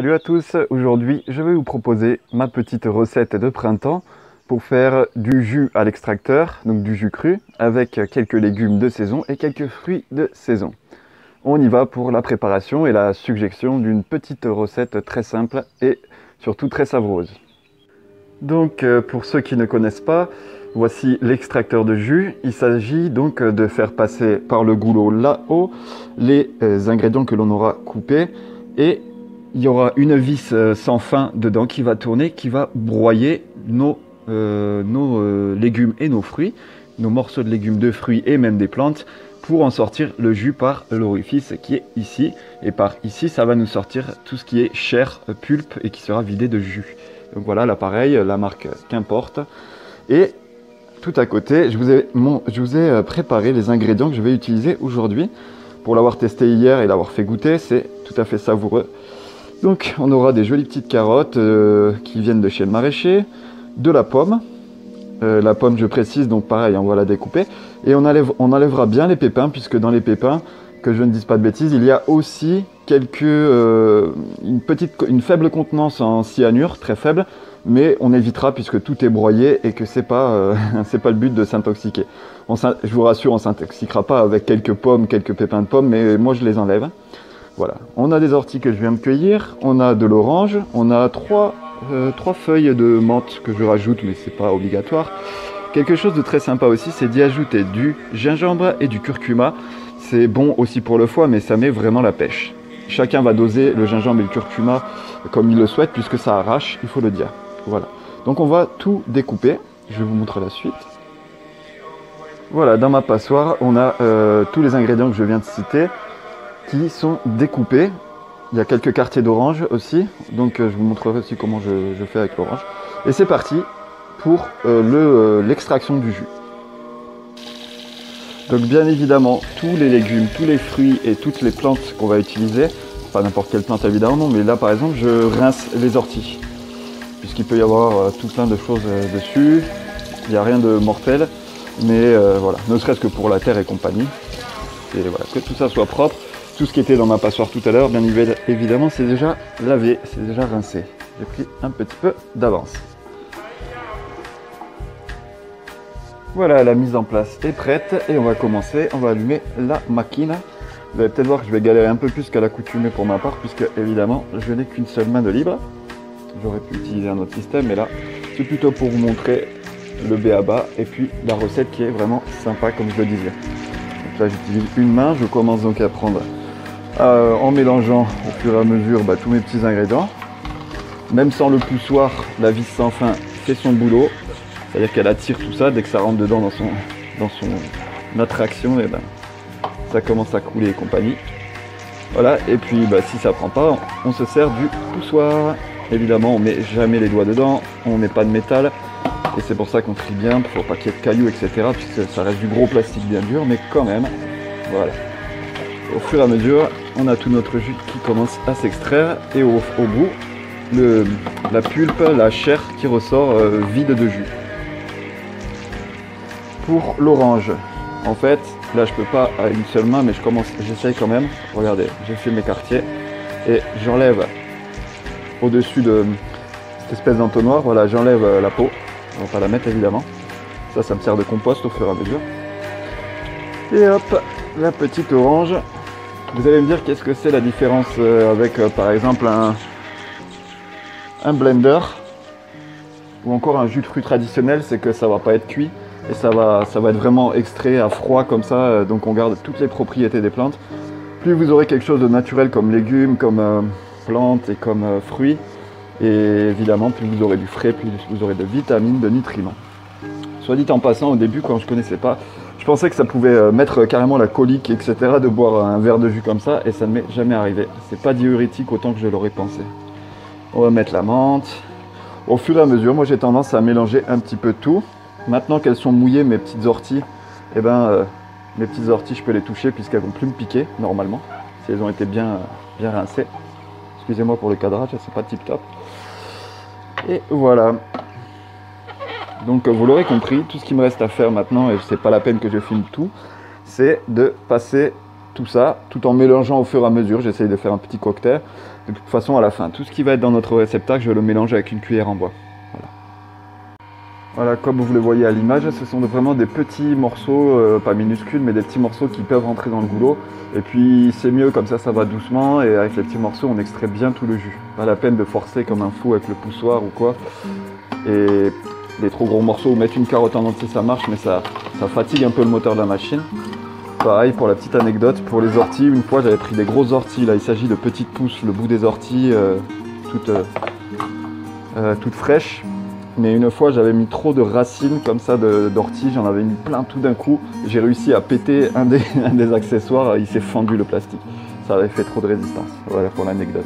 Salut à tous, aujourd'hui je vais vous proposer ma petite recette de printemps pour faire du jus à l'extracteur, donc du jus cru, avec quelques légumes de saison et quelques fruits de saison. On y va pour la préparation et la suggestion d'une petite recette très simple et surtout très savoureuse. Donc pour ceux qui ne connaissent pas, voici l'extracteur de jus. Il s'agit donc de faire passer par le goulot là-haut les ingrédients que l'on aura coupés et il y aura une vis sans fin dedans qui va tourner, qui va broyer nos légumes et nos fruits, nos morceaux de légumes, de fruits et même des plantes, pour en sortir le jus par l'orifice qui est ici. Et par ici, ça va nous sortir tout ce qui est chair, pulpe et qui sera vidé de jus. Donc voilà l'appareil, la marque qu'importe. Et tout à côté, je vous ai préparé les ingrédients que je vais utiliser aujourd'hui. Pour l'avoir testé hier et l'avoir fait goûter, c'est tout à fait savoureux. Donc on aura des jolies petites carottes qui viennent de chez le maraîcher, de la pomme. La pomme, je précise, donc pareil, on va la découper. Et on enlèvera bien les pépins, puisque dans les pépins, que je ne dise pas de bêtises, il y a aussi une faible contenance en cyanure, très faible, mais on évitera puisque tout est broyé et que c'est pas le but de s'intoxiquer. Je vous rassure, on s'intoxiquera pas avec quelques pommes, quelques pépins de pommes, mais moi je les enlève. Voilà, on a des orties que je viens de cueillir, on a de l'orange, on a trois feuilles de menthe que je rajoute, mais c'est pas obligatoire. Quelque chose de très sympa aussi, c'est d'y ajouter du gingembre et du curcuma. C'est bon aussi pour le foie, mais ça met vraiment la pêche. Chacun va doser le gingembre et le curcuma comme il le souhaite, puisque ça arrache, il faut le dire. Voilà, donc on va tout découper, je vais vous montrer la suite. Voilà, dans ma passoire, on a tous les ingrédients que je viens de citer, qui sont découpés. Il y a quelques quartiers d'orange aussi, donc je vous montrerai aussi comment je fais avec l'orange. Et c'est parti pour l'extraction du jus. Donc bien évidemment, tous les légumes, tous les fruits et toutes les plantes qu'on va utiliser, pas n'importe quelle plante évidemment, mais là par exemple je rince les orties, puisqu'il peut y avoir tout plein de choses dessus, il n'y a rien de mortel, mais voilà, ne serait-ce que pour la terre et compagnie, et voilà, que tout ça soit propre. Tout ce qui était dans ma passoire tout à l'heure, bien évidemment, c'est déjà lavé, c'est déjà rincé. J'ai pris un petit peu d'avance. Voilà, la mise en place est prête et on va commencer. On va allumer la machine. Vous allez peut-être voir que je vais galérer un peu plus qu'à l'accoutumée pour ma part, puisque évidemment, je n'ai qu'une seule main de libre. J'aurais pu utiliser un autre système, mais là, c'est plutôt pour vous montrer le b.a.-ba et puis la recette qui est vraiment sympa, comme je le disais. Donc là, j'utilise une main. Je commence donc à prendre en mélangeant au fur et à mesure tous mes petits ingrédients. Même sans le poussoir, la vis sans fin fait son boulot. C'est-à-dire qu'elle attire tout ça, dès que ça rentre dedans dans son attraction, et ça commence à couler et compagnie. Voilà, et puis si ça prend pas, on se sert du poussoir. Évidemment, on met jamais les doigts dedans, on met pas de métal. Et c'est pour ça qu'on trie bien, pour pas qu'il y ait de cailloux, etc. Puisque ça reste du gros plastique bien dur, mais quand même, voilà. Au fur et à mesure, on a tout notre jus qui commence à s'extraire et au bout, la pulpe, la chair qui ressort vide de jus. Pour l'orange, en fait, là je peux pas à une seule main, mais j'essaye quand même. Regardez, j'ai fait mes quartiers et j'enlève au-dessus de cette espèce d'entonnoir, voilà, j'enlève la peau. On va pas la mettre évidemment. Ça me sert de compost au fur et à mesure. Et hop, la petite orange. Vous allez me dire qu'est-ce que c'est la différence avec par exemple un blender ou encore un jus de fruits traditionnel, c'est que ça va pas être cuit et ça va être vraiment extrait à froid comme ça, donc on garde toutes les propriétés des plantes. Plus vous aurez quelque chose de naturel comme légumes, comme plantes et comme fruits, et évidemment plus vous aurez du frais, plus vous aurez de vitamines, de nutriments. Soit dit en passant, au début quand je connaissais pas, je pensais que ça pouvait mettre carrément la colique, etc. de boire un verre de jus comme ça, et ça ne m'est jamais arrivé. C'est pas diurétique autant que je l'aurais pensé. On va mettre la menthe. Au fur et à mesure, moi j'ai tendance à mélanger un petit peu tout. Maintenant qu'elles sont mouillées, mes petites orties, mes petites orties, je peux les toucher puisqu'elles vont plus me piquer normalement, si elles ont été bien rincées. Excusez-moi pour le cadrage, c'est pas tip top. Et voilà. Donc vous l'aurez compris, tout ce qui me reste à faire maintenant, et c'est pas la peine que je filme tout, c'est de passer tout ça, tout en mélangeant au fur et à mesure. J'essaye de faire un petit cocktail. De toute façon, à la fin, tout ce qui va être dans notre réceptacle, je le mélange avec une cuillère en bois. Voilà. Voilà, comme vous le voyez à l'image, ce sont vraiment des petits morceaux, pas minuscules, mais des petits morceaux qui peuvent rentrer dans le goulot. Et puis c'est mieux, comme ça va doucement, et avec les petits morceaux, on extrait bien tout le jus. Pas la peine de forcer comme un fou avec le poussoir ou quoi. Et les trop gros morceaux, mettre une carotte en entier, ça marche, mais ça fatigue un peu le moteur de la machine. Pareil, pour la petite anecdote, pour les orties, une fois j'avais pris des grosses orties, là il s'agit de petites pousses, le bout des orties, toutes fraîches. Mais une fois, j'avais mis trop de racines comme ça d'ortie, j'en avais mis plein tout d'un coup. J'ai réussi à péter un des accessoires, il s'est fendu le plastique. Ça avait fait trop de résistance. Voilà pour l'anecdote.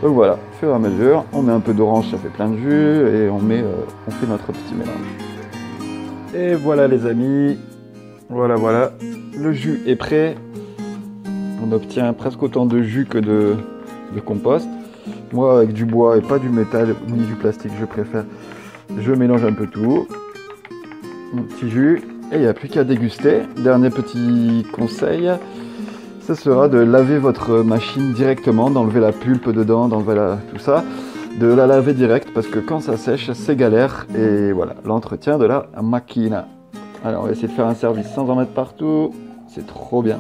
Donc voilà, au fur et à mesure, on met un peu d'orange, ça fait plein de jus, et on fait notre petit mélange. Et voilà les amis, voilà, le jus est prêt. On obtient presque autant de jus que de compost. Moi, avec du bois et pas du métal ni du plastique, je préfère. Je mélange un peu tout, mon petit jus, et il n'y a plus qu'à déguster. Dernier petit conseil, ce sera de laver votre machine directement, d'enlever la pulpe dedans, d'enlever tout ça, de la laver direct, parce que quand ça sèche, c'est galère, et voilà, l'entretien de la machine. Alors on va essayer de faire un service sans en mettre partout, c'est trop bien.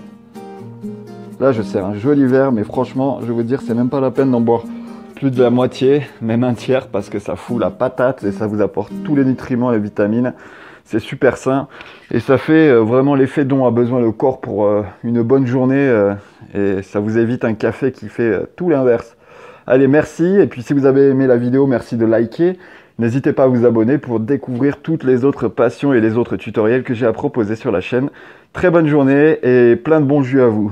Là je sers un joli verre, mais franchement, je vais vous dire, c'est même pas la peine d'en boire plus de la moitié, même un tiers, parce que ça fout la patate et ça vous apporte tous les nutriments, les vitamines. C'est super sain et ça fait vraiment l'effet dont a besoin le corps pour une bonne journée et ça vous évite un café qui fait tout l'inverse. Allez, merci, et puis si vous avez aimé la vidéo, merci de liker. N'hésitez pas à vous abonner pour découvrir toutes les autres passions et les autres tutoriels que j'ai à proposer sur la chaîne. Très bonne journée et plein de bons jus à vous.